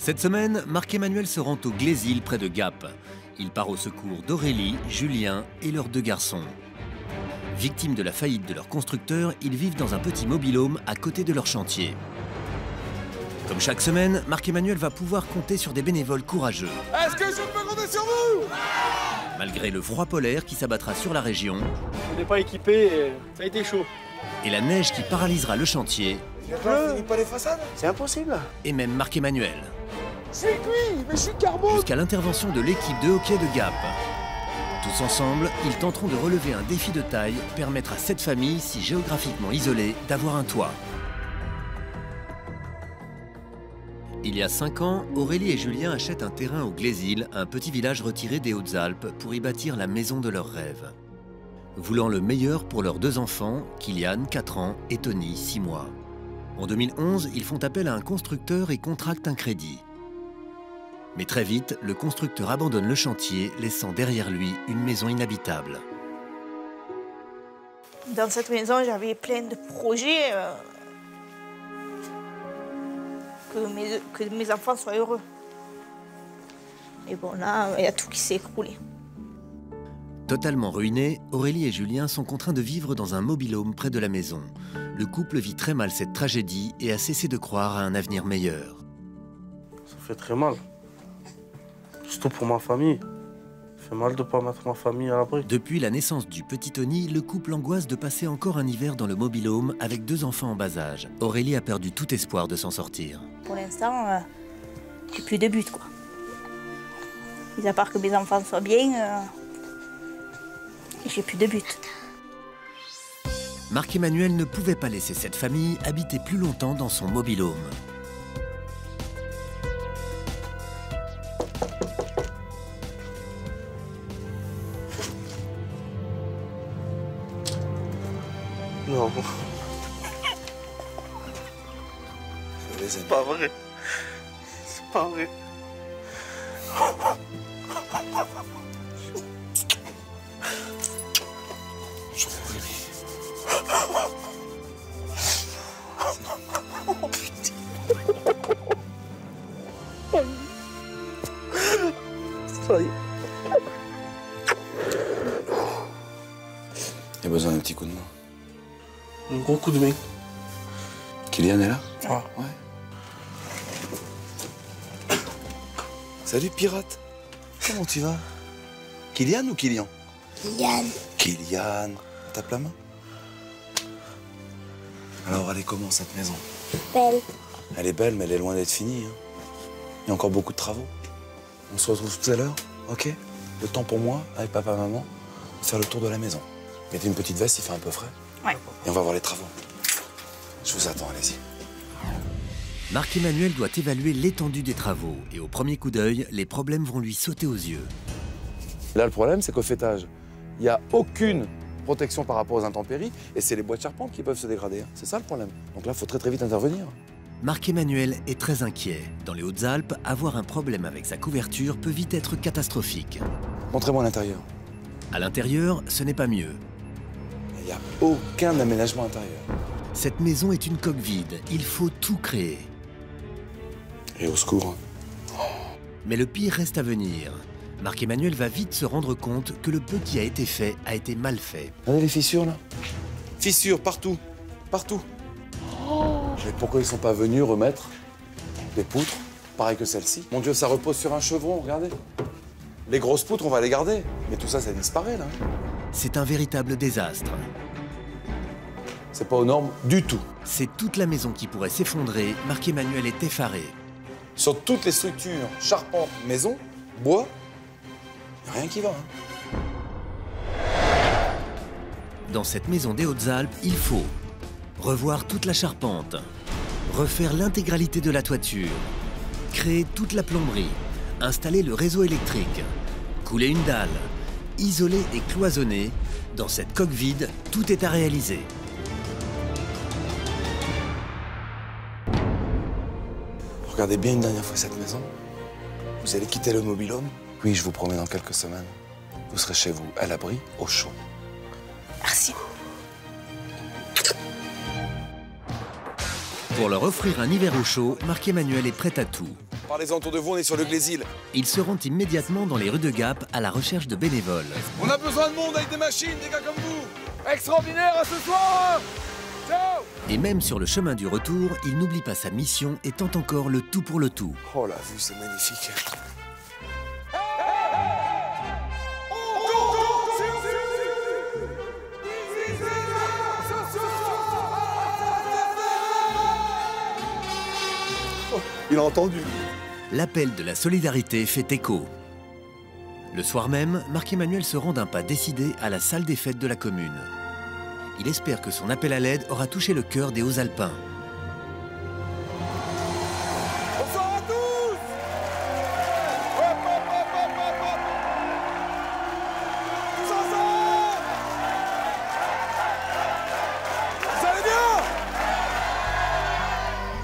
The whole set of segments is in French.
Cette semaine, Marc-Emmanuel se rend au Glésil près de Gap. Il part au secours d'Aurélie, Julien et leurs 2 garçons. Victimes de la faillite de leur constructeur, ils vivent dans un petit mobil-home à côté de leur chantier. Comme chaque semaine, Marc-Emmanuel va pouvoir compter sur des bénévoles courageux. Est-ce que je peux compter sur vous? Malgré le froid polaire qui s'abattra sur la région, on n'est pas équipé et ça a été chaud. Et la neige qui paralysera le chantier, Il finit pas les façades? C'est impossible. et même Marc-Emmanuel. Je suis cuit, mais je suis carbo! Jusqu'à l'intervention de l'équipe de hockey de Gap. Tous ensemble, ils tenteront de relever un défi de taille, permettre à cette famille, si géographiquement isolée, d'avoir un toit. Il y a 5 ans, Aurélie et Julien achètent un terrain au Glésil, un petit village retiré des Hautes-Alpes, pour y bâtir la maison de leurs rêves. Voulant le meilleur pour leurs 2 enfants, Kylian, 4 ans, et Tony, 6 mois. En 2011, ils font appel à un constructeur et contractent un crédit. Mais très vite, le constructeur abandonne le chantier, laissant derrière lui une maison inhabitable. Dans cette maison, j'avais plein de projets. Que mes enfants soient heureux. Et bon, là, il y a tout qui s'est écroulé. Totalement ruinés, Aurélie et Julien sont contraints de vivre dans un mobil-home près de la maison. Le couple vit très mal cette tragédie et a cessé de croire à un avenir meilleur. Ça fait très mal. Surtout pour ma famille. Ça fait mal de ne pas mettre ma famille à l'abri. Depuis la naissance du petit Tony, le couple angoisse de passer encore un hiver dans le mobil-home avec 2 enfants en bas âge. Aurélie a perdu tout espoir de s'en sortir. Pour l'instant, j'ai plus de but, quoi. Mis à part que mes enfants soient bien, j'ai plus de but. Marc-Emmanuel ne pouvait pas laisser cette famille habiter plus longtemps dans son mobil-home. Non. C'est pas vrai. C'est pas vrai. Oh putain! Ça y est. Il y a besoin d'un petit coup de main. Un gros coup de main. Kylian est là? Ah. Ouais. Salut pirate. Comment tu vas? Kylian ou Kylian? Kylian. Kylian. Tape la main. Alors elle est comment cette maison? Belle. Elle est belle mais elle est loin d'être finie. Hein. Il y a encore beaucoup de travaux. On se retrouve tout à l'heure, ok? Le temps pour moi, avec papa et maman, de faire le tour de la maison. Mettez une petite veste, il fait un peu frais. Ouais. Et on va voir les travaux. Je vous attends, allez-y. Marc-Emmanuel doit évaluer l'étendue des travaux et au premier coup d'œil, les problèmes vont lui sauter aux yeux. Là, le problème, c'est qu'au fêtage, il n'y a aucune protection par rapport aux intempéries et c'est les bois de charpente qui peuvent se dégrader. C'est ça le problème. Donc là, il faut très vite intervenir. Marc-Emmanuel est très inquiet. Dans les Hautes-Alpes, avoir un problème avec sa couverture peut vite être catastrophique. Montrez-moi l'intérieur. À l'intérieur, ce n'est pas mieux. Il n'y a aucun aménagement intérieur. Cette maison est une coque vide. Il faut tout créer. Et au secours. Mais le pire reste à venir. Marc-Emmanuel va vite se rendre compte que le peu qui a été fait a été mal fait. Regardez les fissures, là. Fissures partout. Partout. Mais pourquoi ils ne sont pas venus remettre des poutres, pareil que celle-ci? Mon Dieu, ça repose sur un chevron, regardez. Les grosses poutres, on va les garder. Mais tout ça, ça disparaît, là. C'est un véritable désastre. C'est pas aux normes du tout. C'est toute la maison qui pourrait s'effondrer. Marc-Emmanuel est effaré. Sur toutes les structures, charpente, maison, bois, il n'y a rien qui va. Hein. Dans cette maison des Hautes-Alpes, il faut revoir toute la charpente, refaire l'intégralité de la toiture, créer toute la plomberie, installer le réseau électrique, couler une dalle, isoler et cloisonner. Dans cette coque vide, tout est à réaliser. Regardez bien une dernière fois cette maison. Vous allez quitter le mobil-home. Oui, je vous promets, dans quelques semaines, vous serez chez vous, à l'abri, au chaud. Merci. Pour leur offrir un hiver au chaud, Marc-Emmanuel est prêt à tout. Parlez-en autour de vous, on est sur le Glésil. Ils se rendent immédiatement dans les rues de Gap à la recherche de bénévoles. On a besoin de monde avec des machines, des gars comme vous. Extraordinaire à ce soir. Ciao. Et même sur le chemin du retour, il n'oublie pas sa mission et tente encore le tout pour le tout. Oh la vue, c'est magnifique. Il a entendu. L'appel de la solidarité fait écho. Le soir même, Marc-Emmanuel se rend d'un pas décidé à la salle des fêtes de la commune. Il espère que son appel à l'aide aura touché le cœur des Hauts-Alpins. Bonsoir à tous. Hop, hop, hop, hop, hop, hop. Tous ensemble. Vous allez bien?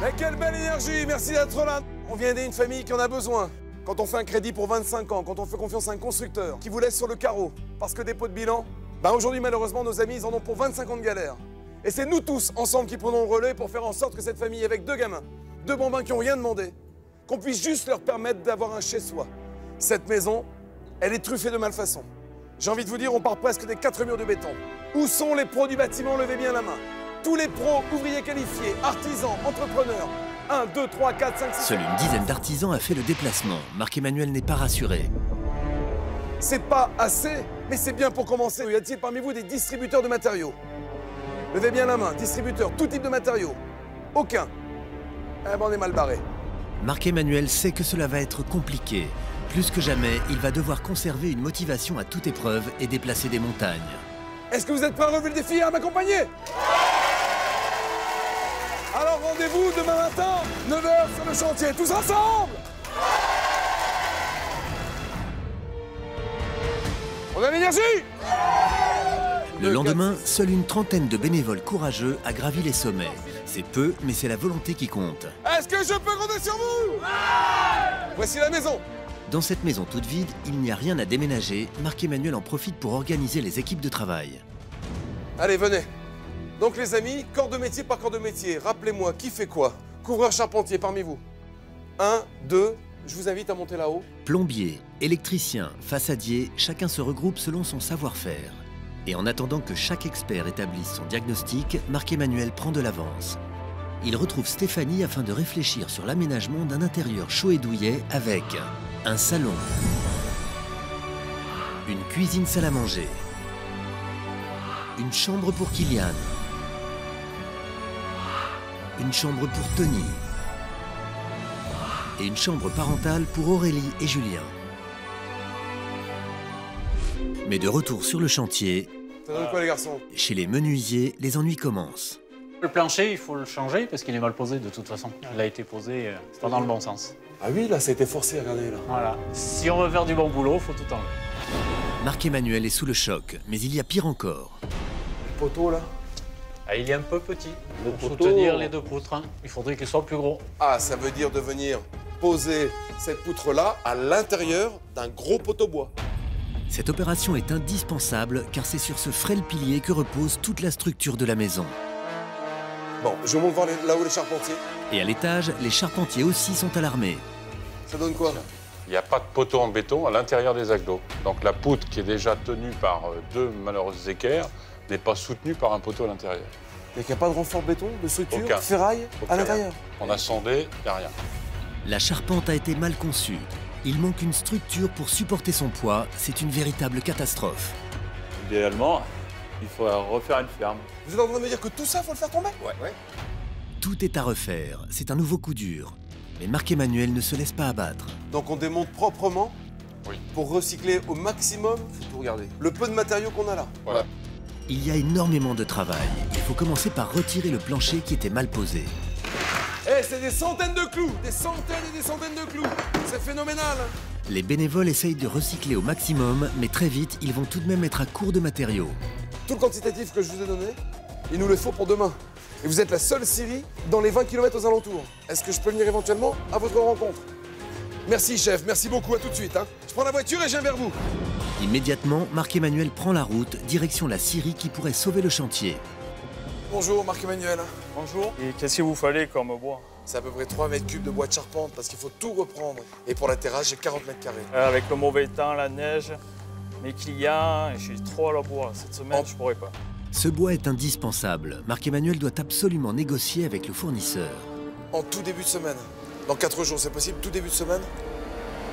Mais quelle belle énergie, merci d'être là. On vient aider une famille qui en a besoin. Quand on fait un crédit pour 25 ans, quand on fait confiance à un constructeur qui vous laisse sur le carreau parce que dépôt de bilan, ben aujourd'hui malheureusement nos amis ils en ont pour 25 ans de galère. Et c'est nous tous ensemble qui prenons le relais pour faire en sorte que cette famille avec 2 gamins, 2 bambins qui n'ont rien demandé, qu'on puisse juste leur permettre d'avoir un chez-soi. Cette maison, elle est truffée de malfaçons. J'ai envie de vous dire, on part presque des 4 murs de béton. Où sont les pros du bâtiment? Levez bien la main. Tous les pros, ouvriers qualifiés, artisans, entrepreneurs. 1, 2, 3, 4, 5, 6... Seule une dizaine d'artisans a fait le déplacement. Marc-Emmanuel n'est pas rassuré. C'est pas assez, mais c'est bien pour commencer. Y a-t-il parmi vous des distributeurs de matériaux? Levez bien la main, distributeurs, tout type de matériaux. Aucun. Eh ben on est mal barré. Marc-Emmanuel sait que cela va être compliqué. Plus que jamais, il va devoir conserver une motivation à toute épreuve et déplacer des montagnes. Est-ce que vous êtes prêts à relever le défi et à m'accompagner? Alors rendez-vous demain matin, 9h sur le chantier, tous ensemble. On a l'énergie. Le lendemain, seule une trentaine de bénévoles courageux a gravi les sommets. C'est peu, mais c'est la volonté qui compte. Est-ce que je peux compter sur vous? Voici la maison. Dans cette maison toute vide, il n'y a rien à déménager. Marc-Emmanuel en profite pour organiser les équipes de travail. Allez, venez. Donc les amis, corps de métier par corps de métier, rappelez-moi, qui fait quoi? Couvreur charpentier parmi vous. 1, 2, je vous invite à monter là-haut. Plombier, électricien, façadier, chacun se regroupe selon son savoir-faire. Et en attendant que chaque expert établisse son diagnostic, Marc-Emmanuel prend de l'avance. Il retrouve Stéphanie afin de réfléchir sur l'aménagement d'un intérieur chaud et douillet avec un salon, une cuisine salle à manger, une chambre pour Kylian, une chambre pour Tony et une chambre parentale pour Aurélie et Julien. Mais de retour sur le chantier, Ça donne quoi les garçons? chez les menuisiers, les ennuis commencent. Le plancher, il faut le changer parce qu'il est mal posé de toute façon. Il a été posé, c'est pas dans le bon sens. Ah oui, là, ça a été forcé, regardez là. Voilà. Si on veut faire du bon boulot, il faut tout enlever. Marc-Emmanuel est sous le choc, mais il y a pire encore. Le poteau là. Ah, il est un peu petit pour soutenir les 2 poutres. Hein. Il faudrait qu'il soit plus gros. Ah, ça veut dire de venir poser cette poutre-là à l'intérieur d'un gros poteau bois. Cette opération est indispensable car c'est sur ce frêle pilier que repose toute la structure de la maison. Bon, je monte voir là-haut les charpentiers. Et à l'étage, les charpentiers aussi sont alarmés. Ça donne quoi? Il n'y a pas de poteau en béton à l'intérieur des agglos. Donc la poutre qui est déjà tenue par 2 malheureuses équerres n'est pas soutenue par un poteau à l'intérieur. Il n'y a pas de renfort béton, de structure, Aucun. de ferraille Aucun. à l'intérieur? On a sondé, il n'y a rien. La charpente a été mal conçue. Il manque une structure pour supporter son poids. C'est une véritable catastrophe. Idéalement, il faut refaire une ferme. Vous êtes en train de me dire que tout ça, faut le faire tomber? Ouais. Tout est à refaire. C'est un nouveau coup dur. Mais Marc-Emmanuel ne se laisse pas abattre. Donc on démonte proprement Oui. pour recycler au maximum, faut tout regarder, le peu de matériaux qu'on a là. Voilà. Il y a énormément de travail. Il faut commencer par retirer le plancher qui était mal posé. Eh, c'est des centaines de clous, des centaines et des centaines de clous. C'est phénoménal. Les bénévoles essayent de recycler au maximum, mais très vite, ils vont tout de même être à court de matériaux. Tout le quantitatif que je vous ai donné, il nous le faut pour demain. Et vous êtes la seule scierie dans les 20 km aux alentours. Est-ce que je peux venir éventuellement à votre rencontre? Merci chef, merci beaucoup, à tout de suite. Hein. Je prends la voiture et je viens vers vous. Immédiatement, Marc-Emmanuel prend la route, direction la scierie qui pourrait sauver le chantier. Bonjour Marc-Emmanuel. Bonjour. Et qu'est-ce qu'il vous fallait comme bois? C'est à peu près 3 mètres cubes de bois de charpente parce qu'il faut tout reprendre. Et pour la terrasse, j'ai 40 mètres carrés. Avec le mauvais temps, la neige, mes clients, je suis trop à la bois. Cette semaine, je pourrais pas. Ce bois est indispensable. Marc-Emmanuel doit absolument négocier avec le fournisseur. En tout début de semaine. Dans 4 jours, c'est possible, tout début de semaine?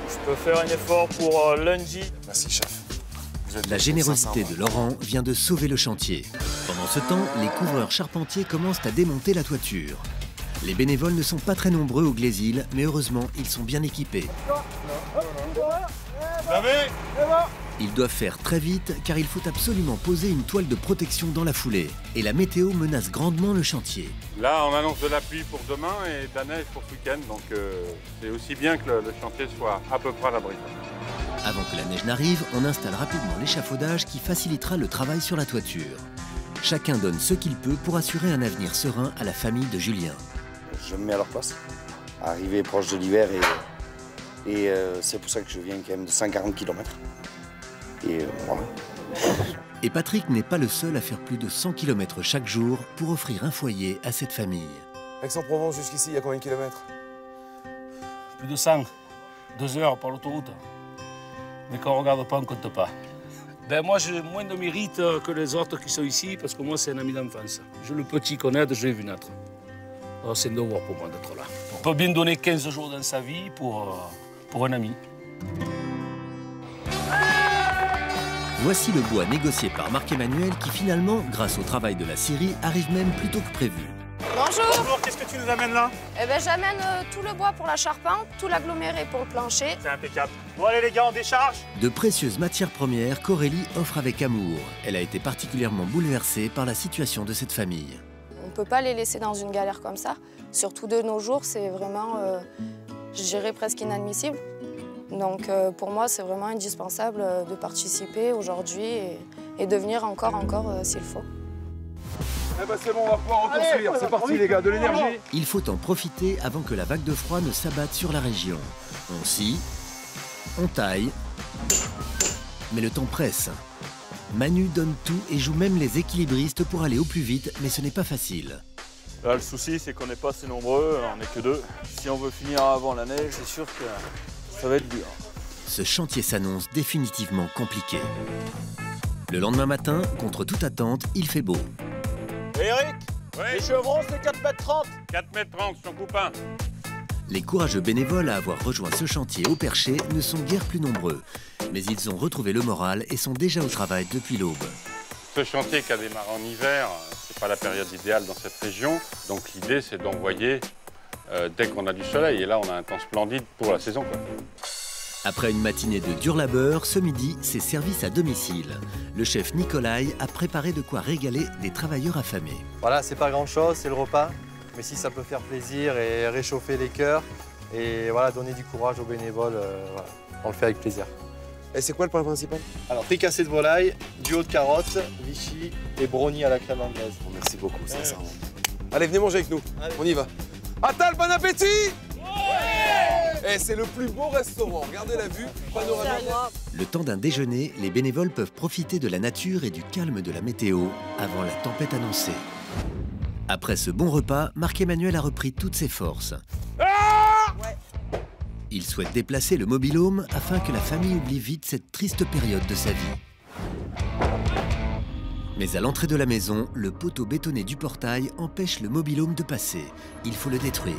Je peux faire un effort pour lundi. Merci, chef. La générosité de Laurent vient de sauver le chantier. Pendant ce temps, les couvreurs charpentiers commencent à démonter la toiture. Les bénévoles ne sont pas très nombreux au Glésil, mais heureusement, ils sont bien équipés. Ils doivent faire très vite car il faut absolument poser une toile de protection dans la foulée. Et la météo menace grandement le chantier. Là, on annonce de la pluie pour demain et de la neige pour ce week-end. Donc, c'est aussi bien que le chantier soit à peu près à l'abri. Avant que la neige n'arrive, on installe rapidement l'échafaudage qui facilitera le travail sur la toiture. Chacun donne ce qu'il peut pour assurer un avenir serein à la famille de Julien. Je me mets à leur place. Arrivé proche de l'hiver et c'est pour ça que je viens quand même de 140 km. Et voilà. Et Patrick n'est pas le seul à faire plus de 100 km chaque jour pour offrir un foyer à cette famille. Aix-en-Provence jusqu'ici, il y a combien de kilomètres? Plus de 100. 2 heures par l'autoroute. Mais quand on ne regarde pas, on ne compte pas. Ben moi, j'ai moins de mérite que les autres qui sont ici, parce que moi, c'est un ami d'enfance. Je le petit qu'on aide, je l'ai vu naître. C'est un devoir pour moi d'être là. On peut bien donner 15 jours dans sa vie pour un ami. Voici le bois négocié par Marc-Emmanuel qui finalement, grâce au travail de la scierie, arrive même plus tôt que prévu. Bonjour. Bonjour, qu'est-ce que tu nous amènes là? Eh ben, j'amène tout le bois pour la charpente, tout l'aggloméré pour le plancher. C'est impeccable. Bon allez les gars, on décharge. De précieuses matières premières qu'Aurélie offre avec amour. Elle a été particulièrement bouleversée par la situation de cette famille. On ne peut pas les laisser dans une galère comme ça. Surtout de nos jours, c'est vraiment, je dirais, presque inadmissible. Donc pour moi, c'est vraiment indispensable de participer aujourd'hui et de venir encore s'il faut. Eh ben c'est bon, on va pouvoir reconstruire. C'est parti les gars, de l'énergie. Il faut en profiter avant que la vague de froid ne s'abatte sur la région. On scie, on taille, mais le temps presse. Manu donne tout et joue même les équilibristes pour aller au plus vite, mais ce n'est pas facile. Là, le souci, c'est qu'on n'est pas assez nombreux, on n'est que 2. Si on veut finir avant la neige, c'est sûr que ça va être dur. Ce chantier s'annonce définitivement compliqué. Le lendemain matin, contre toute attente, il fait beau. Eric, les chevrons, c'est 4,30 m. 4,30 m, j'en coupe un. Les courageux bénévoles à avoir rejoint ce chantier au perché ne sont guère plus nombreux. Mais ils ont retrouvé le moral et sont déjà au travail depuis l'aube. Ce chantier qui a démarré en hiver, c'est pas la période idéale dans cette région. Donc l'idée, c'est d'envoyer dès qu'on a du soleil. Et là, on a un temps splendide pour la saison, quoi. Après une matinée de dur labeur, ce midi, c'est service à domicile. Le chef Nicolai a préparé de quoi régaler des travailleurs affamés. Voilà, c'est pas grand-chose, c'est le repas. Mais si ça peut faire plaisir et réchauffer les cœurs et voilà, donner du courage aux bénévoles, voilà, on le fait avec plaisir. Et c'est quoi le plat principal? Alors, fricassé de volaille, duo de carottes, vichy et brownie à la crème anglaise. Oh, merci beaucoup, sincèrement. Allez, venez manger avec nous. Allez. On y va. Atal, bon appétit! Et c'est le plus beau restaurant. Regardez la vue panoramique. Le temps d'un déjeuner, les bénévoles peuvent profiter de la nature et du calme de la météo avant la tempête annoncée. Après ce bon repas, Marc-Emmanuel a repris toutes ses forces. Il souhaite déplacer le mobil-home afin que la famille oublie vite cette triste période de sa vie. Mais à l'entrée de la maison, le poteau bétonné du portail empêche le mobil-home de passer. Il faut le détruire.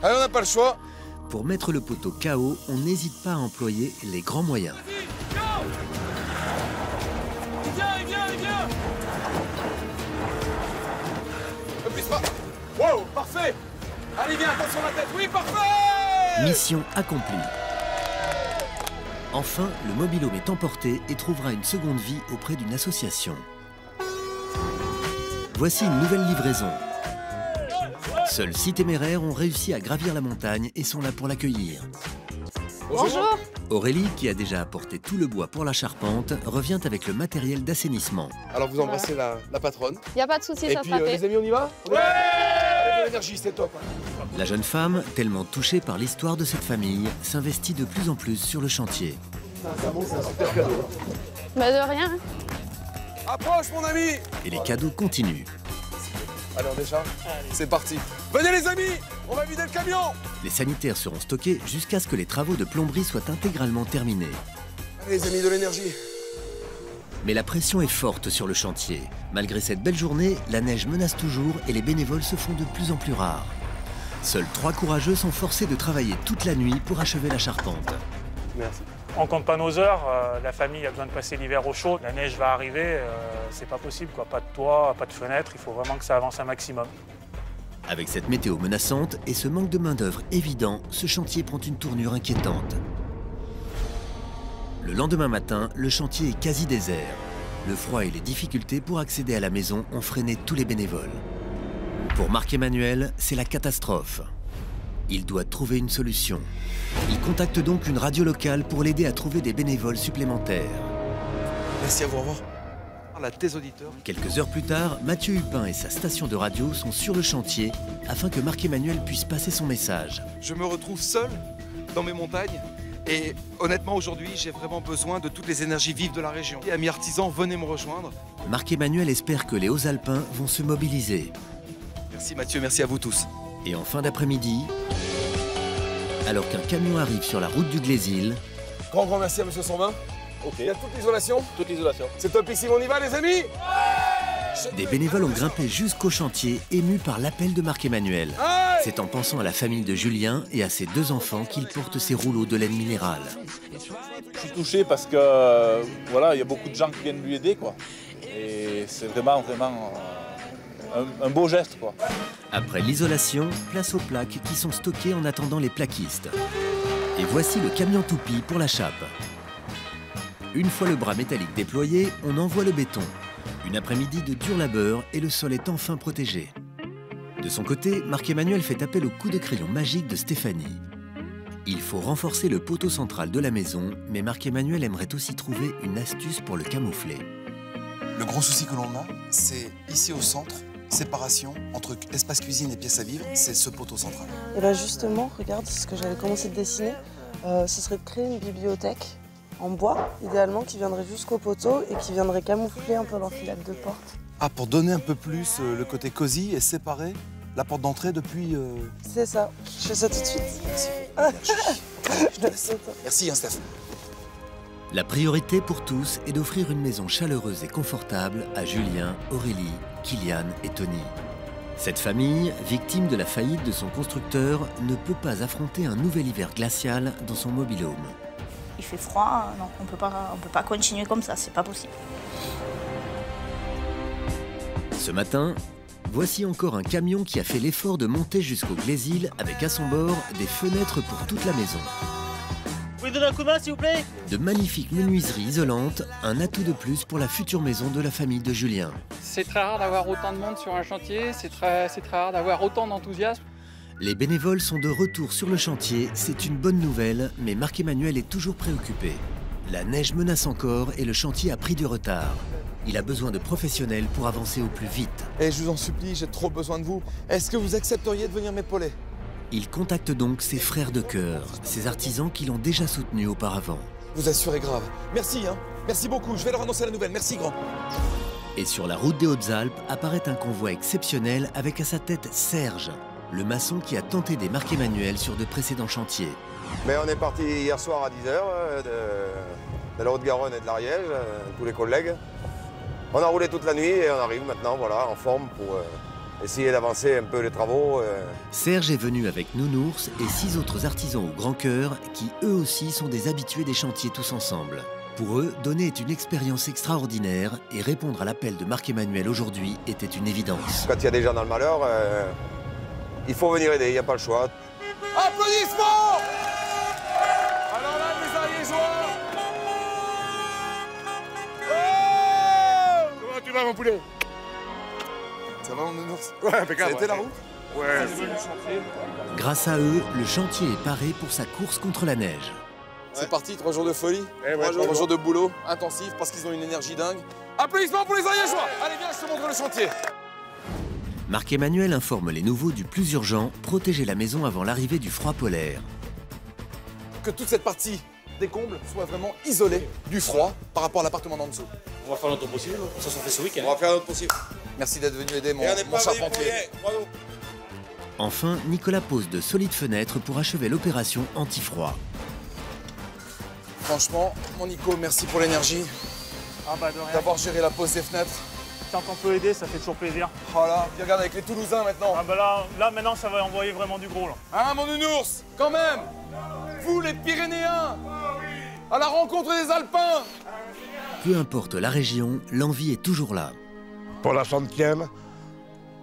Allez, on n'a pas le choix. Pour mettre le poteau KO, on n'hésite pas à employer les grands moyens. Ne puisse pas. Wow, parfait. Allez, viens, attention la tête. Oui, parfait. Mission accomplie. Enfin, le mobil-home est emporté et trouvera une seconde vie auprès d'une association. Voici une nouvelle livraison. Seuls 6 téméraires ont réussi à gravir la montagne et sont là pour l'accueillir. Bonjour. Aurélie, qui a déjà apporté tout le bois pour la charpente, revient avec le matériel d'assainissement. Alors vous embrassez la patronne. Il n'y a pas de souci, ça puis, sera fait. les amis, on y va? Ouais. Allez, de l'énergie, c'est top. La jeune femme, tellement touchée par l'histoire de cette famille, s'investit de plus en plus sur le chantier. Ça monte, c'est un super cadeau. Bah de rien. Approche, mon ami. Et les cadeaux continuent. Allez, on décharge. C'est parti. Venez, les amis. On va vider le camion. Les sanitaires seront stockés jusqu'à ce que les travaux de plomberie soient intégralement terminés. Allez les amis, de l'énergie. Mais la pression est forte sur le chantier. Malgré cette belle journée, la neige menace toujours et les bénévoles se font de plus en plus rares. Seuls 3 courageux sont forcés de travailler toute la nuit pour achever la charpente. Merci. On compte pas nos heures, la famille a besoin de passer l'hiver au chaud, la neige va arriver, c'est pas possible quoi. Pas de toit, pas de fenêtre, il faut vraiment que ça avance un maximum. Avec cette météo menaçante et ce manque de main-d'œuvre évident, ce chantier prend une tournure inquiétante. Le lendemain matin, le chantier est quasi désert. Le froid et les difficultés pour accéder à la maison ont freiné tous les bénévoles. Pour Marc-Emmanuel, c'est la catastrophe. Il doit trouver une solution. Il contacte donc une radio locale pour l'aider à trouver des bénévoles supplémentaires. Merci à vous, au revoir. À tes auditeurs. Quelques heures plus tard, Mathieu Hupin et sa station de radio sont sur le chantier afin que Marc-Emmanuel puisse passer son message. Je me retrouve seul dans mes montagnes et honnêtement aujourd'hui j'ai vraiment besoin de toutes les énergies vives de la région. Et amis artisans, venez me rejoindre. Marc-Emmanuel espère que les Hauts-Alpins vont se mobiliser. Merci Mathieu, merci à vous tous. Et en fin d'après-midi, alors qu'un camion arrive sur la route du Glésil... Grand merci à monsieur Sombin. Ok. Il y a toute l'isolation. Toute l'isolation. C'est top ici, on y va les amis. Des bénévoles ont grimpé jusqu'au chantier, émus par l'appel de Marc-Emmanuel. C'est en pensant à la famille de Julien et à ses 2 enfants qu'il porte ses rouleaux de laine minérale. Je suis touché parce que voilà, il y a beaucoup de gens qui viennent lui aider, quoi. Et c'est vraiment un beau geste, quoi. Après l'isolation, place aux plaques qui sont stockées en attendant les plaquistes. Et voici le camion toupie pour la chape. Une fois le bras métallique déployé, on envoie le béton. Une après-midi de dur labeur et le sol est enfin protégé. De son côté, Marc-Emmanuel fait appel au coup de crayon magique de Stéphanie. Il faut renforcer le poteau central de la maison, mais Marc-Emmanuel aimerait aussi trouver une astuce pour le camoufler. Le gros souci que l'on a, c'est ici au centre, séparation entre espace cuisine et pièce à vivre, c'est ce poteau central. Et bien justement, regarde ce que j'avais commencé de dessiner, ce serait de créer une bibliothèque en bois, idéalement, qui viendrait jusqu'au poteau et qui viendrait camoufler un peu l'enfilade de porte. Ah, pour donner un peu plus le côté cosy et séparer la porte d'entrée depuis... C'est ça, je fais ça tout de suite. Merci. Je te laisse. Merci, hein, Steph. La priorité pour tous est d'offrir une maison chaleureuse et confortable à Julien, Aurélie, Kylian et Tony. Cette famille, victime de la faillite de son constructeur, ne peut pas affronter un nouvel hiver glacial dans son mobil-home. Il fait froid, non, on peut pas continuer comme ça, c'est pas possible. Ce matin, voici encore un camion qui a fait l'effort de monter jusqu'au Glésil avec à son bord des fenêtres pour toute la maison. Vous pouvez donner un coup de main, s'il vous plaît? De magnifiques menuiseries isolantes, un atout de plus pour la future maison de la famille de Julien. C'est très rare d'avoir autant de monde sur un chantier, c'est très rare d'avoir autant d'enthousiasme. Les bénévoles sont de retour sur le chantier, c'est une bonne nouvelle, mais Marc-Emmanuel est toujours préoccupé. La neige menace encore et le chantier a pris du retard. Il a besoin de professionnels pour avancer au plus vite. Et je vous en supplie, j'ai trop besoin de vous. Est-ce que vous accepteriez de venir m'épauler? Il contacte donc ses frères de cœur, ces artisans qui l'ont déjà soutenu auparavant. Vous assurez grave. Merci, hein. Merci beaucoup, je vais leur annoncer la nouvelle. Merci, grand. Et sur la route des Hautes-Alpes apparaît un convoi exceptionnel avec à sa tête Serge, le maçon qui a tant aidé Marc-Emmanuel sur de précédents chantiers. Mais on est parti hier soir à 10h de la Haute-Garonne et de l'Ariège, tous les collègues. On a roulé toute la nuit et on arrive maintenant voilà, en forme pour essayer d'avancer un peu les travaux. Serge est venu avec Nounours et 6 autres artisans au grand cœur qui eux aussi sont des habitués des chantiers tous ensemble. Pour eux, donner est une expérience extraordinaire et répondre à l'appel de Marc-Emmanuel aujourd'hui était une évidence. Quand il y a des gens dans le malheur, il faut venir aider, il n'y a pas le choix. Applaudissements! Alors là, les Ariégeois! Oh! Comment tu vas, mon poulet? Ça va, mon nounours? Ouais, impeccable. Ça a été la route? Ouais. Grâce à eux, le chantier est paré pour sa course contre la neige. C'est parti, 3 jours de folie, 3 jours de boulot intensif parce qu'ils ont une énergie dingue. Applaudissements pour les Ariégeois! Allez, viens, je te montre le chantier. Marc-Emmanuel informe les nouveaux du plus urgent, protéger la maison avant l'arrivée du froid polaire. Que toute cette partie des combles soit vraiment isolée du froid par rapport à l'appartement d'en dessous. On va faire notre possible, ça s'en fait ce week-end. On va faire notre possible. Merci d'être venu aider mon charpentier. Enfin, Nicolas pose de solides fenêtres pour achever l'opération anti-froid. Franchement, mon Nico, merci pour l'énergie. Ah bah de rien. D'avoir géré la pose des fenêtres. Tant qu'on peut aider, ça fait toujours plaisir. Oh là, puis regarde avec les Toulousains maintenant. Ah bah là maintenant, ça va envoyer vraiment du gros là. Hein, mon nounours, quand même. Vous, les Pyrénéens, à la rencontre des Alpins. Peu importe la région, l'envie est toujours là. Pour la 100e,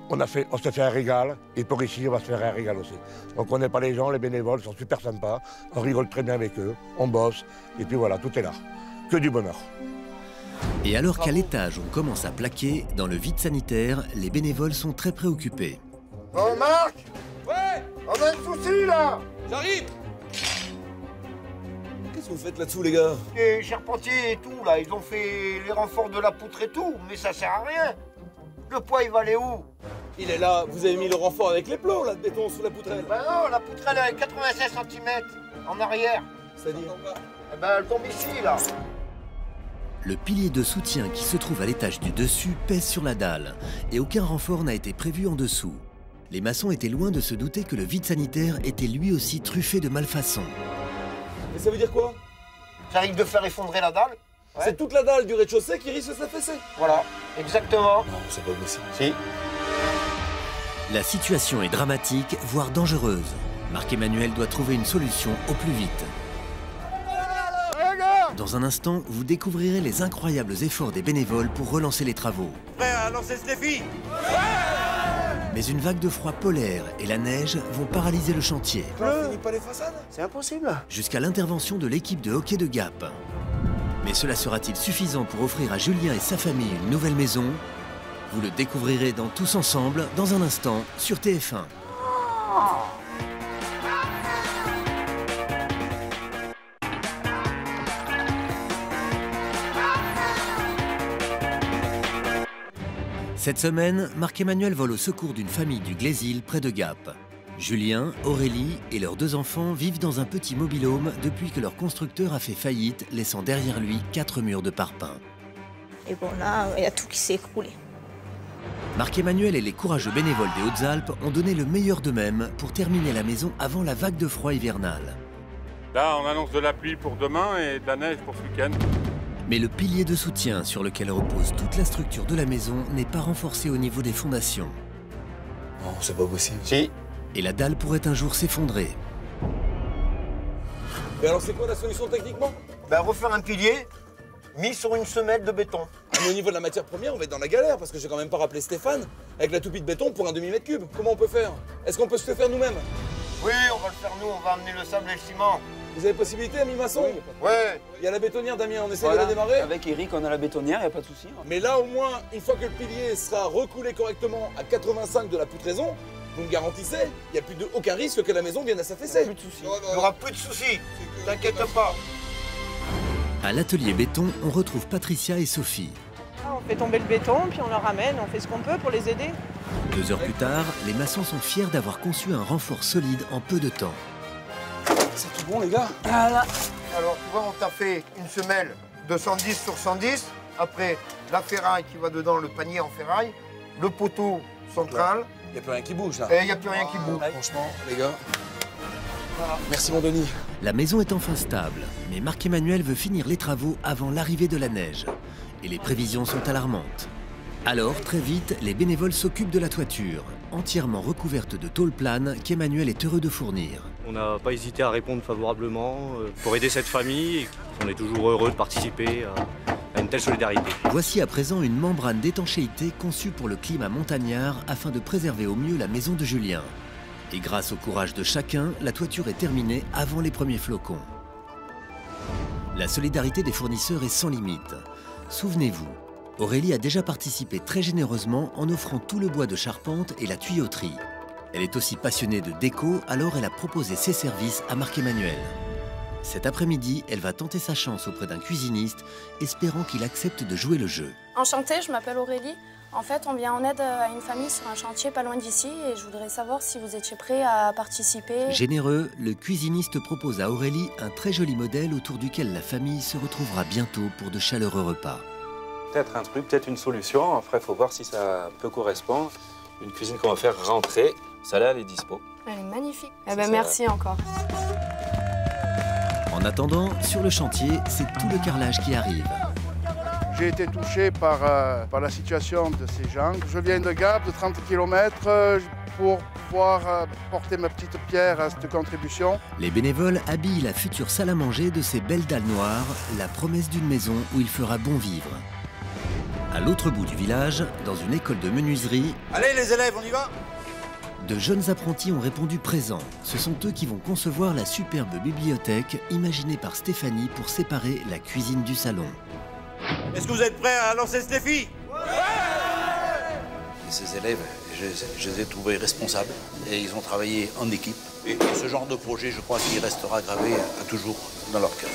on se fait un régal, et pour ici, on va se faire un régal aussi. Donc on n'est pas les gens, les bénévoles sont super sympas, on rigole très bien avec eux, on bosse, et puis voilà, tout est là. Que du bonheur. Et alors qu'à l'étage, on commence à plaquer, dans le vide sanitaire, les bénévoles sont très préoccupés. Bon, Marc. Ouais. On a un souci, là. J'arrive. Qu'est-ce que vous faites là-dessous, les gars? Les charpentiers et tout, là, ils ont fait les renforts de la poutre et tout, mais ça sert à rien. Le poids, il va aller où? Il est là, vous avez mis le renfort avec les plots, là, de béton sous la poutrelle. Ben non, la poutrelle, elle est 96 cm en arrière. C'est-à-dire? Eh ben, elle tombe ici, là. Le pilier de soutien qui se trouve à l'étage du dessus pèse sur la dalle, et aucun renfort n'a été prévu en dessous. Les maçons étaient loin de se douter que le vide sanitaire était lui aussi truffé de malfaçons. Mais ça veut dire quoi? Ça risque de faire effondrer la dalle. Ouais. C'est toute la dalle du rez-de-chaussée qui risque de s'affaisser. Voilà, exactement. Non, c'est pas possible. Si. La situation est dramatique, voire dangereuse. Marc-Emmanuel doit trouver une solution au plus vite. Dans un instant, vous découvrirez les incroyables efforts des bénévoles pour relancer les travaux. Prêt à lancer Stéphie? Mais une vague de froid polaire et la neige vont paralyser le chantier. On finit pas les façades? C'est impossible. Jusqu'à l'intervention de l'équipe de hockey de Gap. Mais cela sera-t-il suffisant pour offrir à Julien et sa famille une nouvelle maison? Vous le découvrirez dans Tous Ensemble, dans un instant, sur TF1. Cette semaine, Marc-Emmanuel vole au secours d'une famille du Glésil près de Gap. Julien, Aurélie et leurs 2 enfants vivent dans un petit mobil-home depuis que leur constructeur a fait faillite, laissant derrière lui 4 murs de parpaing. Et bon, là, il y a tout qui s'est écroulé. Marc-Emmanuel et les courageux bénévoles des Hautes-Alpes ont donné le meilleur d'eux-mêmes pour terminer la maison avant la vague de froid hivernale. Là, on annonce de la pluie pour demain et de la neige pour ce week-end. Mais le pilier de soutien sur lequel repose toute la structure de la maison n'est pas renforcé au niveau des fondations. Non, c'est pas possible. Si. Et la dalle pourrait un jour s'effondrer. Et alors, c'est quoi la solution techniquement? Ben, refaire un pilier mis sur une semelle de béton. Ah, mais au niveau de la matière première, on va être dans la galère parce que j'ai quand même pas rappelé Stéphane avec la toupie de béton pour un demi-mètre cube. Comment on peut faire? Est-ce qu'on peut se le faire nous-mêmes? Oui, on va le faire nous, on va amener le sable et le ciment. Vous avez possibilité, ami maçon? Ouais. Il y a la bétonnière, Damien, on essaie Voilà. de la démarrer? Avec Eric, on a la bétonnière, il n'y a pas de souci. Mais là, au moins, une fois que le pilier sera recoulé correctement à 85 de la poutraison, vous me garantissez, il n'y a plus aucun risque que la maison vienne à s'affaisser. Plus de soucis. Il n'y aura plus de soucis, t'inquiète pas. À l'atelier béton, on retrouve Patricia et Sophie. On fait tomber le béton, puis on le ramène, on fait ce qu'on peut pour les aider. 2 heures plus tard, les maçons sont fiers d'avoir conçu un renfort solide en peu de temps. C'est tout bon, les gars? Voilà. Alors, tu vois, on t'a fait une semelle de 110 sur 110. Après, la ferraille qui va dedans, le panier en ferraille, le poteau central. Il n'y a plus rien qui bouge, là. Et il n'y a plus rien qui bouge. Franchement, les gars. Merci, mon Denis. La maison est enfin stable, mais Marc-Emmanuel veut finir les travaux avant l'arrivée de la neige. Et les prévisions sont alarmantes. Alors, très vite, les bénévoles s'occupent de la toiture, entièrement recouverte de tôle plane qu'Emmanuel est heureux de fournir. On n'a pas hésité à répondre favorablement pour aider cette famille. On est toujours heureux de participer à une telle solidarité. Voici à présent une membrane d'étanchéité conçue pour le climat montagnard afin de préserver au mieux la maison de Julien. Et grâce au courage de chacun, la toiture est terminée avant les premiers flocons. La solidarité des fournisseurs est sans limite. Souvenez-vous, Aurélie a déjà participé très généreusement en offrant tout le bois de charpente et la tuyauterie. Elle est aussi passionnée de déco, alors elle a proposé ses services à Marc-Emmanuel. Cet après-midi, elle va tenter sa chance auprès d'un cuisiniste, espérant qu'il accepte de jouer le jeu. Enchantée, je m'appelle Aurélie. En fait, on vient en aide à une famille sur un chantier pas loin d'ici et je voudrais savoir si vous étiez prêt à participer. Généreux, le cuisiniste propose à Aurélie un très joli modèle autour duquel la famille se retrouvera bientôt pour de chaleureux repas. Peut-être un truc, peut-être une solution. Après, il faut voir si ça peut correspondre. Une cuisine qu'on va faire rentrer. Celle-là, elle est dispo. Elle est magnifique. Eh ben, merci encore. En attendant, sur le chantier, c'est tout le carrelage qui arrive. J'ai été touché par la situation de ces gens. Je viens de Gap, de 30 km, pour pouvoir porter ma petite pierre à cette contribution. Les bénévoles habillent la future salle à manger de ces belles dalles noires, la promesse d'une maison où il fera bon vivre. À l'autre bout du village, dans une école de menuiserie... Allez les élèves, on y va! De jeunes apprentis ont répondu présents. Ce sont eux qui vont concevoir la superbe bibliothèque imaginée par Stéphanie pour séparer la cuisine du salon. Est-ce que vous êtes prêts à lancer ce défi? Ces élèves, je les ai trouvés responsables et ils ont travaillé en équipe. Et ce genre de projet, je crois qu'il restera gravé à toujours dans leur cœur.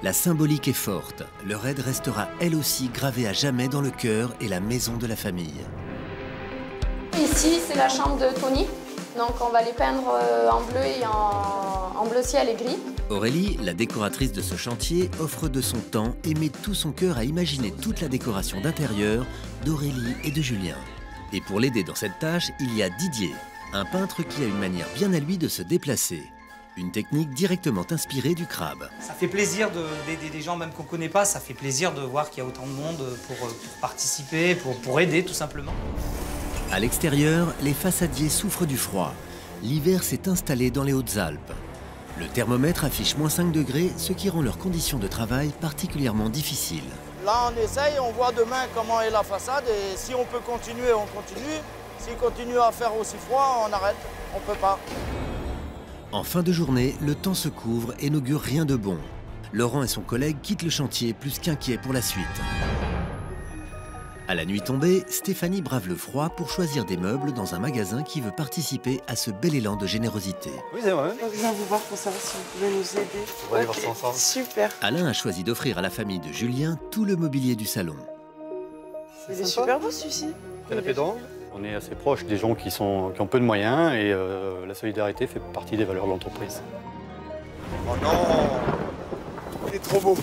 La symbolique est forte. Leur aide restera elle aussi gravée à jamais dans le cœur et la maison de la famille. Ici, c'est la chambre de Tony. Donc on va les peindre en bleu et en bleu ciel et gris. Aurélie, la décoratrice de ce chantier, offre de son temps et met tout son cœur à imaginer toute la décoration d'intérieur d'Aurélie et de Julien. Et pour l'aider dans cette tâche, il y a Didier, un peintre qui a une manière bien à lui de se déplacer. Une technique directement inspirée du crabe. Ça fait plaisir d'aider des gens même qu'on ne connaît pas, ça fait plaisir de voir qu'il y a autant de monde pour participer, pour aider tout simplement. À l'extérieur, les façadiers souffrent du froid. L'hiver s'est installé dans les Hautes-Alpes. Le thermomètre affiche -5 degrés, ce qui rend leurs conditions de travail particulièrement difficiles. Là, on essaye, on voit demain comment est la façade et si on peut continuer, on continue. S'il continue à faire aussi froid, on arrête, on peut pas. En fin de journée, le temps se couvre et n'augure rien de bon. Laurent et son collègue quittent le chantier plus qu'inquiets pour la suite. À la nuit tombée, Stéphanie brave le froid pour choisir des meubles dans un magasin qui veut participer à ce bel élan de générosité. Oui, c'est vrai. Je viens vous voir pour savoir si vous pouvez nous aider. On va aller voir ça ensemble. Super. Alain a choisi d'offrir à la famille de Julien tout le mobilier du salon. Il est super beau celui-ci. Canapé d'angle. On est assez proche des gens qui ont peu de moyens et la solidarité fait partie des valeurs de l'entreprise. Oh non! Il est trop beau.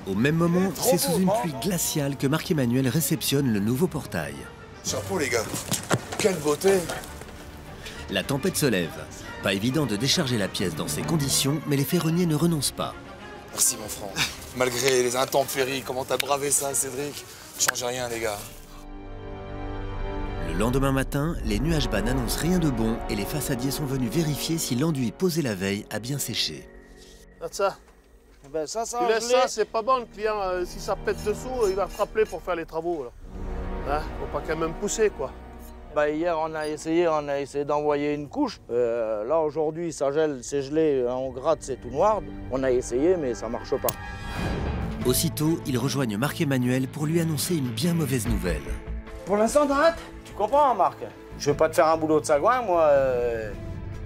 Au même moment, c'est sous une pluie glaciale que Marc-Emmanuel réceptionne le nouveau portail. Chapeau les gars, quelle beauté! La tempête se lève. Pas évident de décharger la pièce dans ces conditions, mais les ferronniers ne renoncent pas. Merci mon frère. Malgré les intempéries, comment t'as bravé ça, Cédric? Change rien les gars. Le lendemain matin, les nuages bas n'annoncent rien de bon et les façadiers sont venus vérifier si l'enduit posé la veille a bien séché. Ça. Ben ça, Tu laisses ça, c'est pas bon. Le client, si ça pète dessous, il va te rappeler pour faire les travaux. Là. Hein? Faut pas quand même pousser, quoi. Bah, hier, on a essayé d'envoyer une couche. Là, aujourd'hui, ça gèle, c'est gelé, on gratte, c'est tout noir. On a essayé, mais ça marche pas. Aussitôt, ils rejoignent Marc-Emmanuel pour lui annoncer une bien mauvaise nouvelle. Pour l'instant, t'arrêtes? Tu comprends, Marc? Je vais pas te faire un boulot de sagouin, moi.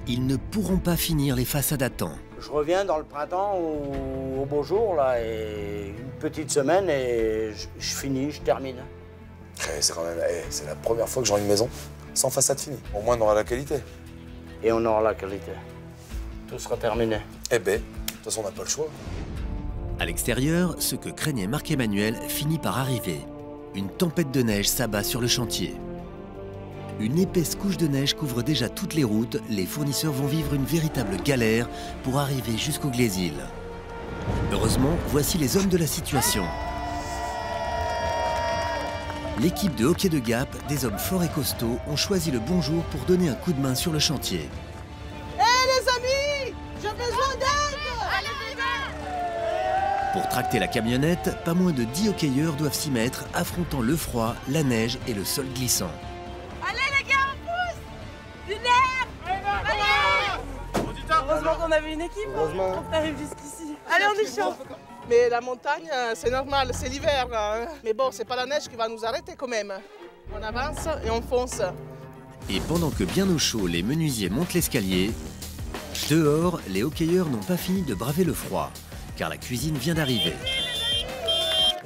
Ils ne pourront pas finir les façades à temps. Je reviens dans le printemps au beau jour, là, et une petite semaine, et je finis, je termine. C'est quand même, c'est la première fois que j'aurai une maison sans façade finie. Au moins, on aura la qualité. Et on aura la qualité. Tout sera terminé. Eh ben, de toute façon, on n'a pas le choix. À l'extérieur, ce que craignait Marc-Emmanuel finit par arriver. Une tempête de neige s'abat sur le chantier. Une épaisse couche de neige couvre déjà toutes les routes. Les fournisseurs vont vivre une véritable galère pour arriver jusqu'au Glésil. Heureusement, voici les hommes de la situation. L'équipe de hockey de Gap, des hommes forts et costauds, ont choisi le bon jour pour donner un coup de main sur le chantier. Hé les amis, j'ai besoin d'aide! Pour tracter la camionnette, pas moins de 10 hockeyeurs doivent s'y mettre, affrontant le froid, la neige et le sol glissant. Allez les gars, on pousse! Du nerf! Allez! Heureusement qu'on avait une équipe. Heureusement. On arrive jusqu'ici. Allez, on est chaud. Mais la montagne, c'est normal, c'est l'hiver. Hein. Mais bon, c'est pas la neige qui va nous arrêter quand même. On avance et on fonce. Et pendant que bien au chaud, les menuisiers montent l'escalier, dehors, les hockeyeurs n'ont pas fini de braver le froid, car la cuisine vient d'arriver.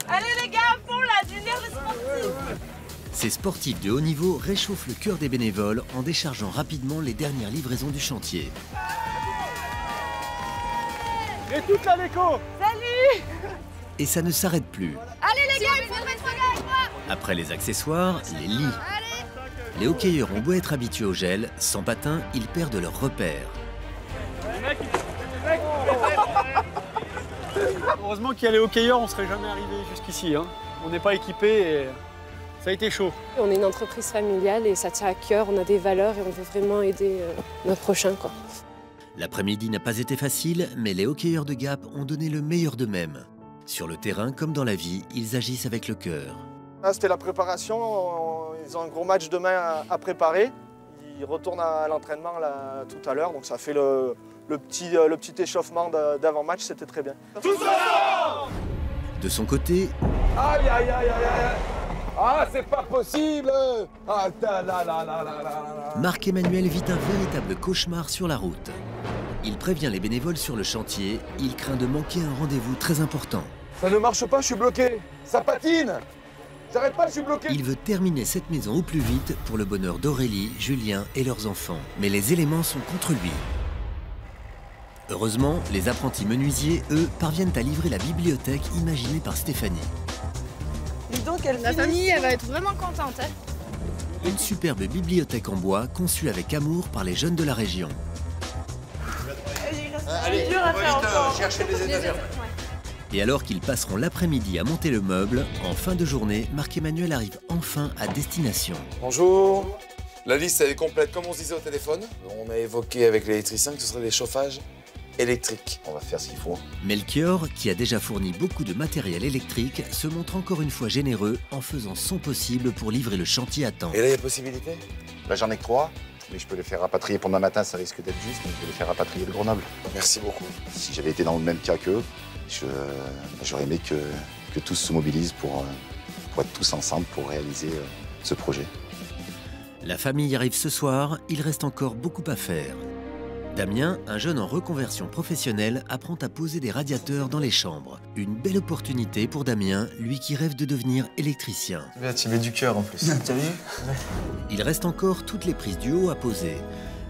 Allez les gars, à fond là, du nerf de sportif. Ces sportifs de haut niveau réchauffent le cœur des bénévoles en déchargeant rapidement les dernières livraisons du chantier. Et toute la déco! Salut! Et ça ne s'arrête plus. Allez les gars, il faudrait être avec moi. Après les accessoires, les lits. Les hockeyeurs ont beau être habitués au gel, sans patins, ils perdent leur repère. Heureusement qu'il y a les hockeyeurs, on ne serait jamais arrivé jusqu'ici. Hein. On n'est pas équipés et ça a été chaud. On est une entreprise familiale et ça tient à cœur, on a des valeurs et on veut vraiment aider notre prochain, quoi. L'après-midi n'a pas été facile, mais les hockeyeurs de Gap ont donné le meilleur d'eux-mêmes. Sur le terrain, comme dans la vie, ils agissent avec le cœur. C'était la préparation, ils ont un gros match demain à préparer. Ils retournent à l'entraînement tout à l'heure, donc ça fait le petit échauffement d'avant-match, c'était très bien. De son côté... Aïe, aïe, aïe, aïe, aïe. Ah, c'est pas possible. Ah, Marc-Emmanuel vit un véritable cauchemar sur la route. Il prévient les bénévoles sur le chantier, il craint de manquer un rendez-vous très important. Ça ne marche pas, je suis bloqué. Ça patine. J'arrête pas, je suis bloqué. Il veut terminer cette maison au plus vite pour le bonheur d'Aurélie, Julien et leurs enfants. Mais les éléments sont contre lui. Heureusement, les apprentis menuisiers, eux, parviennent à livrer la bibliothèque imaginée par Stéphanie. La famille, elle va être vraiment contente. Hein. Une superbe bibliothèque en bois conçue avec amour par les jeunes de la région. Allez, chercher les étagères. Et alors qu'ils passeront l'après-midi à monter le meuble, en fin de journée, Marc-Emmanuel arrive enfin à destination. Bonjour. La liste, elle est complète, comme on se disait au téléphone. On a évoqué avec l'électricien que ce serait des chauffages électriques. On va faire ce qu'il faut. Melchior, qui a déjà fourni beaucoup de matériel électrique, se montre encore une fois généreux en faisant son possible pour livrer le chantier à temps. Et là, il y a possibilité? Là, j'en ai que 3, mais je peux les faire rapatrier pour demain matin, ça risque d'être juste, mais je vais les faire rapatrier de Grenoble. Merci beaucoup. Si j'avais été dans le même cas qu'eux, j'aurais aimé que tous se mobilisent pour être tous ensemble pour réaliser ce projet. La famille arrive ce soir, il reste encore beaucoup à faire. Damien, un jeune en reconversion professionnelle, apprend à poser des radiateurs dans les chambres. Une belle opportunité pour Damien, lui qui rêve de devenir électricien. Tu mets du cœur en plus. T'as vu? Il reste encore toutes les prises du haut à poser.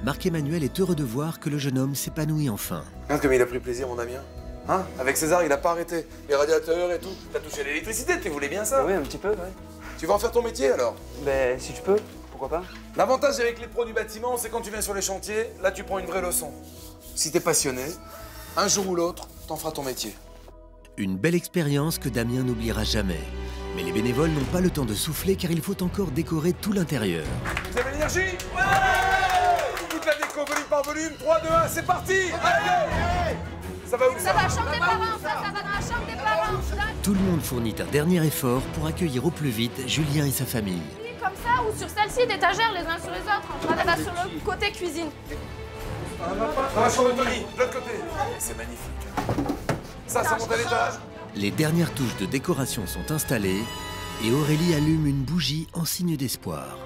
Marc-Emmanuel est heureux de voir que le jeune homme s'épanouit enfin. Regarde comme il a pris plaisir, mon Damien. Hein? Avec César, il n'a pas arrêté. Les radiateurs et tout. T'as touché à l'électricité, tu voulais bien ça? Oui, un petit peu, ouais. Tu vas en faire ton métier alors? Ben, si tu peux. Pourquoi pas? L'avantage avec les pros du bâtiment, c'est quand tu viens sur les chantiers, là tu prends une vraie leçon. Si t'es passionné, un jour ou l'autre, t'en feras ton métier. Une belle expérience que Damien n'oubliera jamais. Mais les bénévoles n'ont pas le temps de souffler car il faut encore décorer tout l'intérieur. Vous avez l'énergie? Ouais! Toute la déco, volume par volume, 3, 2, 1, c'est parti! Allez! Ça va où ça? Ça va, chambre des parents, ça va dans la chambre des parents. Tout le monde fournit un dernier effort pour accueillir au plus vite Julien et sa famille. Comme ça ou sur celle-ci, d'étagères les uns sur les autres. On va sur le côté cuisine. Dans la chambre de Tony, de l'autre côté. C'est magnifique. Ça monte à l'étage. Les dernières touches de décoration sont installées et Aurélie allume une bougie en signe d'espoir.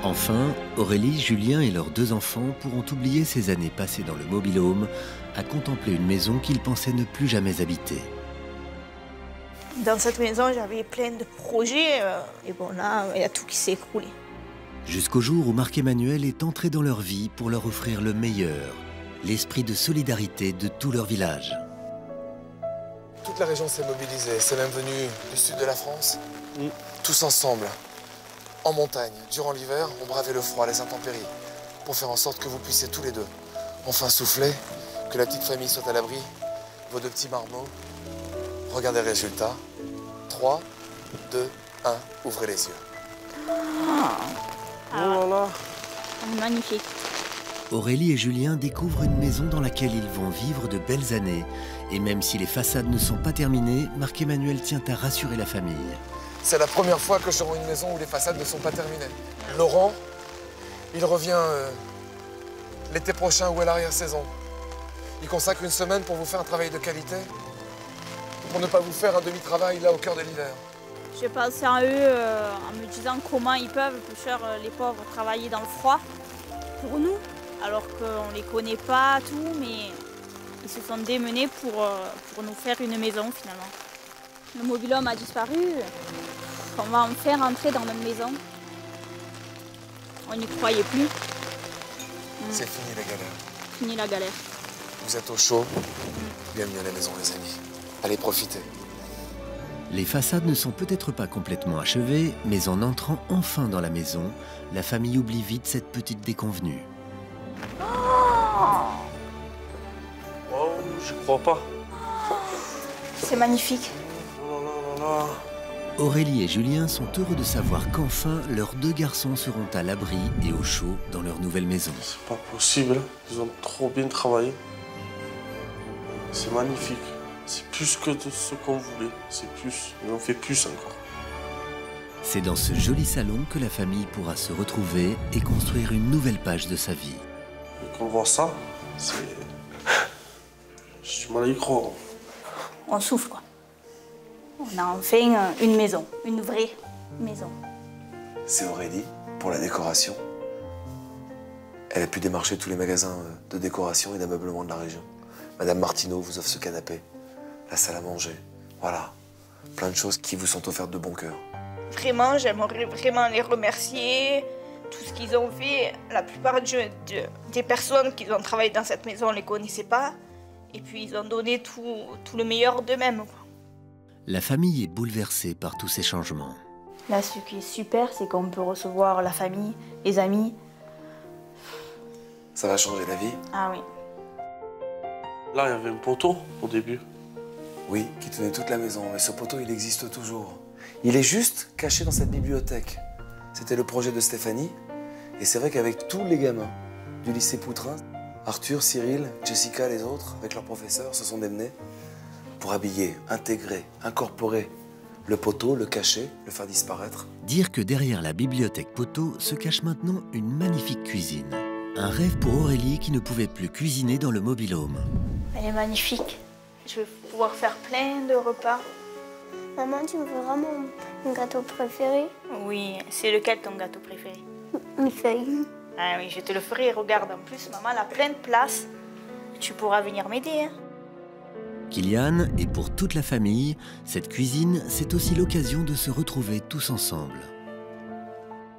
Enfin, Aurélie, Julien et leurs 2 enfants pourront oublier ces années passées dans le mobil-home à contempler une maison qu'ils pensaient ne plus jamais habiter. Dans cette maison, j'avais plein de projets et bon là, il y a tout qui s'est écroulé. Jusqu'au jour où Marc-Emmanuel est entré dans leur vie pour leur offrir le meilleur, l'esprit de solidarité de tout leur village. Toute la région s'est mobilisée, c'est même venu du sud de la France. Tous ensemble, en montagne, durant l'hiver, on bravait le froid, les intempéries, pour faire en sorte que vous puissiez tous les deux enfin souffler, que la petite famille soit à l'abri, vos 2 petits marmots. Regardez le résultat. 3, 2, 1, ouvrez les yeux. Oh là là. Magnifique. Aurélie et Julien découvrent une maison dans laquelle ils vont vivre de belles années. Et même si les façades ne sont pas terminées, Marc-Emmanuel tient à rassurer la famille. C'est la première fois que j'aurai une maison où les façades ne sont pas terminées. Laurent, il revient l'été prochain ou à l'arrière-saison. Il consacre une semaine pour vous faire un travail de qualité, pour ne pas vous faire un demi-travail là au cœur de l'hiver. Je pensais à eux en me disant comment ils peuvent, les pauvres, travailler dans le froid pour nous, alors qu'on ne les connaît pas, tout, mais ils se sont démenés pour nous faire une maison finalement. Le mobil-home a disparu, on va en faire entrer dans notre maison. On n'y croyait plus. C'est fini la galère. Fini la galère. Vous êtes au chaud, bienvenue à la maison les amis. Allez, profitez. Les façades ne sont peut-être pas complètement achevées, mais en entrant enfin dans la maison, la famille oublie vite cette petite déconvenue. Oh, je crois pas. C'est magnifique. Oh là là là là. Aurélie et Julien sont heureux de savoir qu'enfin leurs 2 garçons seront à l'abri et au chaud dans leur nouvelle maison. C'est pas possible, ils ont trop bien travaillé. C'est magnifique. C'est plus que de ce qu'on voulait. C'est plus. Et on fait plus encore. C'est dans ce joli salon que la famille pourra se retrouver et construire une nouvelle page de sa vie. Et quand on voit ça, c'est... J'ai du mal à y croire. On souffle, quoi. On a enfin une maison, une vraie maison. C'est Aurélie, pour la décoration. Elle a pu démarcher tous les magasins de décoration et d'ameublement de la région. Madame Martineau vous offre ce canapé, la salle à manger. Voilà, plein de choses qui vous sont offertes de bon cœur. Vraiment, j'aimerais vraiment les remercier. Tout ce qu'ils ont fait, la plupart des personnes qui ont travaillé dans cette maison ne les connaissaient pas. Et puis ils ont donné tout le meilleur d'eux-mêmes. La famille est bouleversée par tous ces changements. Là, ce qui est super, c'est qu'on peut recevoir la famille, les amis. Ça va changer la vie? Ah oui. Là, il y avait un poteau au début. Oui, qui tenait toute la maison, mais ce poteau, il existe toujours. Il est juste caché dans cette bibliothèque. C'était le projet de Stéphanie, et c'est vrai qu'avec tous les gamins du lycée Poutrin, Arthur, Cyril, Jessica, les autres, avec leurs professeurs, se sont démenés pour habiller, intégrer, incorporer le poteau, le cacher, le faire disparaître. Dire que derrière la bibliothèque poteau se cache maintenant une magnifique cuisine. Un rêve pour Aurélie qui ne pouvait plus cuisiner dans le mobil-home. Elle est magnifique. Je vais pouvoir faire plein de repas. Maman, tu me feras mon gâteau préféré? Oui, c'est lequel ton gâteau préféré? Une feuille. Ah oui, je te le ferai. Regarde, en plus, maman elle a plein de place. Tu pourras venir m'aider. Hein. Kylian, et pour toute la famille, cette cuisine, c'est aussi l'occasion de se retrouver tous ensemble.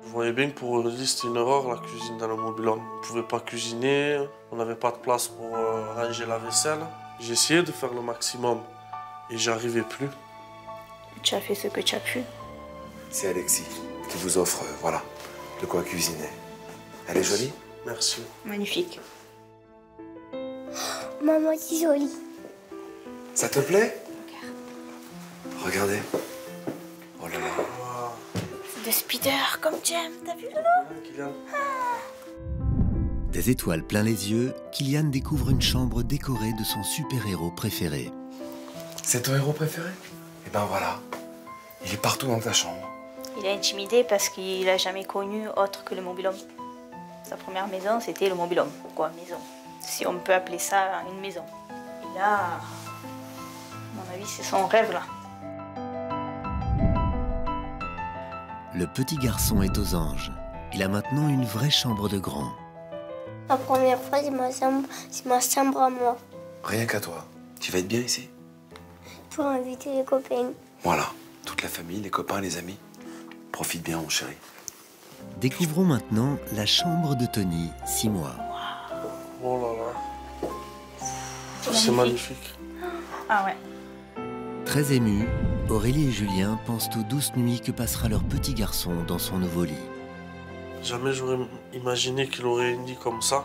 Vous voyez bien que pour Aurélie, c'était une erreur, la cuisine dans le mobil-home. On ne pouvait pas cuisiner, on n'avait pas de place pour ranger la vaisselle. J'ai essayé de faire le maximum et j'y arrivais plus. Tu as fait ce que tu as pu. C'est Alexis qui vous offre, voilà, de quoi cuisiner. Elle est jolie? Merci. Magnifique. Maman, c'est joli. Ça te plaît? Regardez. Oh là là. C'est de Spider, comme tu aimes, t'as vu là? Des étoiles plein les yeux, Kylian découvre une chambre décorée de son super-héros préféré. C'est ton héros préféré? Eh ben voilà, il est partout dans ta chambre. Il est intimidé parce qu'il n'a jamais connu autre que le mobil-home. Sa première maison, c'était le mobil-home. Quoi, maison? Si on peut appeler ça une maison. Et là, à mon avis, c'est son rêve, là. Le petit garçon est aux anges. Il a maintenant une vraie chambre de grand. La première fois, c'est ma chambre à moi. Rien qu'à toi. Tu vas être bien ici? Pour inviter les copains. Voilà, toute la famille, les copains, les amis. Profite bien, mon chéri. Découvrons maintenant la chambre de Tony, 6 mois. Oh là là. C'est magnifique. Ah ouais. Très émus, Aurélie et Julien pensent aux douces nuits que passera leur petit garçon dans son nouveau lit. Jamais j'aurais imaginé qu'il aurait une vie comme ça.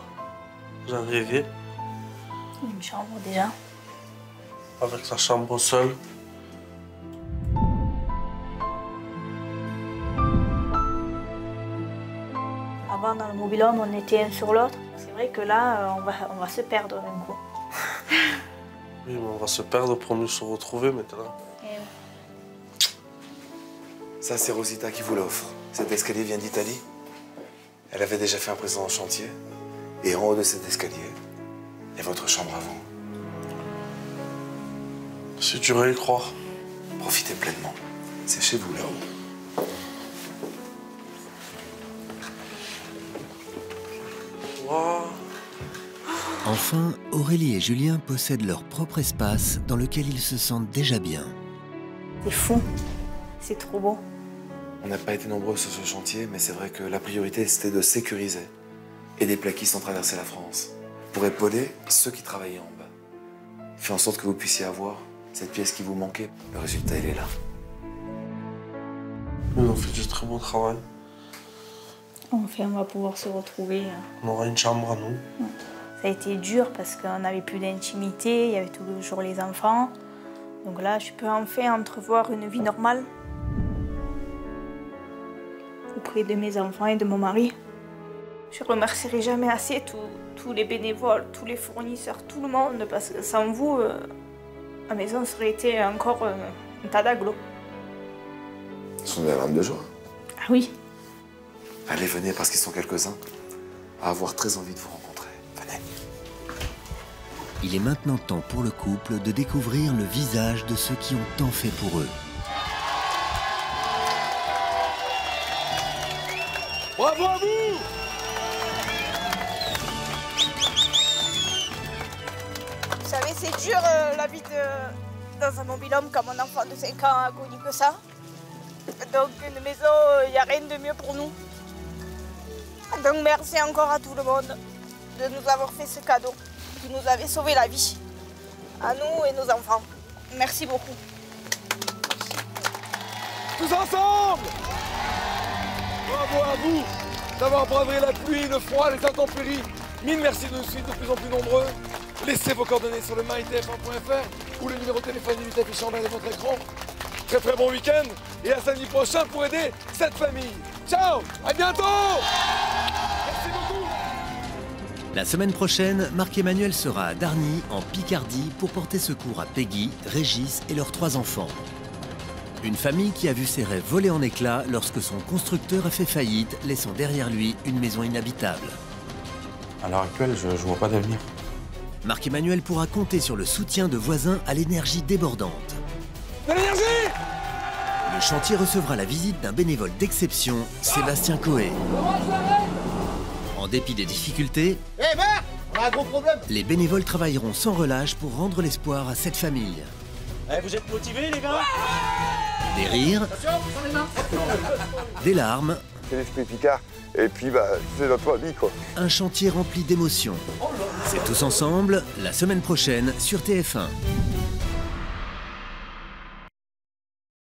J'en rêvais. Une chambre déjà. Avec sa chambre seule. Avant, dans le mobil-home, on était un sur l'autre. C'est vrai que là, on va se perdre d'un coup. Oui, mais on va se perdre pour mieux se retrouver maintenant. Ça, c'est Rosita qui vous l'offre. Cet escalier vient d'Italie. Elle avait déjà fait un précédent chantier. Et en haut de cet escalier, il y a votre chambre à vous. C'est dur à y croire. Profitez pleinement. C'est chez vous, là-haut. Wow. Enfin, Aurélie et Julien possèdent leur propre espace dans lequel ils se sentent déjà bien. C'est fou. C'est trop beau. On n'a pas été nombreux sur ce chantier, mais c'est vrai que la priorité, c'était de sécuriser et des plaquistes ont traversé la France pour épauler ceux qui travaillaient en bas. Faire en sorte que vous puissiez avoir cette pièce qui vous manquait. Le résultat, il est là. Ils ont fait du très bon travail. Enfin, on va pouvoir se retrouver. On aura une chambre à nous. Ça a été dur parce qu'on n'avait plus d'intimité, il y avait toujours les enfants. Donc là, je peux enfin entrevoir une vie normale auprès de mes enfants et de mon mari. Je ne remercierai jamais assez tous les bénévoles, tous les fournisseurs, tout le monde, parce que sans vous, la maison serait été encore un tas d'agglos. Ils sont des larmes de joie. Ah oui. Allez, venez, parce qu'ils sont quelques-uns à avoir très envie de vous rencontrer. Venez. Il est maintenant temps pour le couple de découvrir le visage de ceux qui ont tant fait pour eux. Bravo à vous! Vous savez, c'est dur la vie dans un mobil-home quand mon enfant de 5 ans a connu que ça. Donc une maison, il n'y a rien de mieux pour nous. Donc merci encore à tout le monde de nous avoir fait ce cadeau. Vous nous avez sauvé la vie, à nous et nos enfants. Merci beaucoup. Tous ensemble! Bravo à vous d'avoir bravé la pluie, le froid, les intempéries. Mille merci de nous suivre de plus en plus nombreux. Laissez vos coordonnées sur le mytf1.fr ou le numéro de téléphone limite affiché en bas de votre écran. Très très bon week-end et à samedi prochain pour aider cette famille. Ciao, à bientôt! Merci beaucoup! La semaine prochaine, Marc-Emmanuel sera à Darny, en Picardie, pour porter secours à Peggy, Régis et leurs 3 enfants. Une famille qui a vu ses rêves voler en éclats lorsque son constructeur a fait faillite, laissant derrière lui une maison inhabitable. À l'heure actuelle, je vois pas d'avenir. Marc-Emmanuel pourra compter sur le soutien de voisins à l'énergie débordante. De l'énergie! Le chantier recevra la visite d'un bénévole d'exception, Sébastien Coé. En dépit des difficultés, on a un gros problème! Les bénévoles travailleront sans relâche pour rendre l'espoir à cette famille. Vous êtes motivés, les gars? Des rires, des larmes, C'est l'esprit Picard. Et puis, c'est notre famille, quoi. un chantier rempli d'émotions. C'est Tous ensemble, la semaine prochaine sur TF1.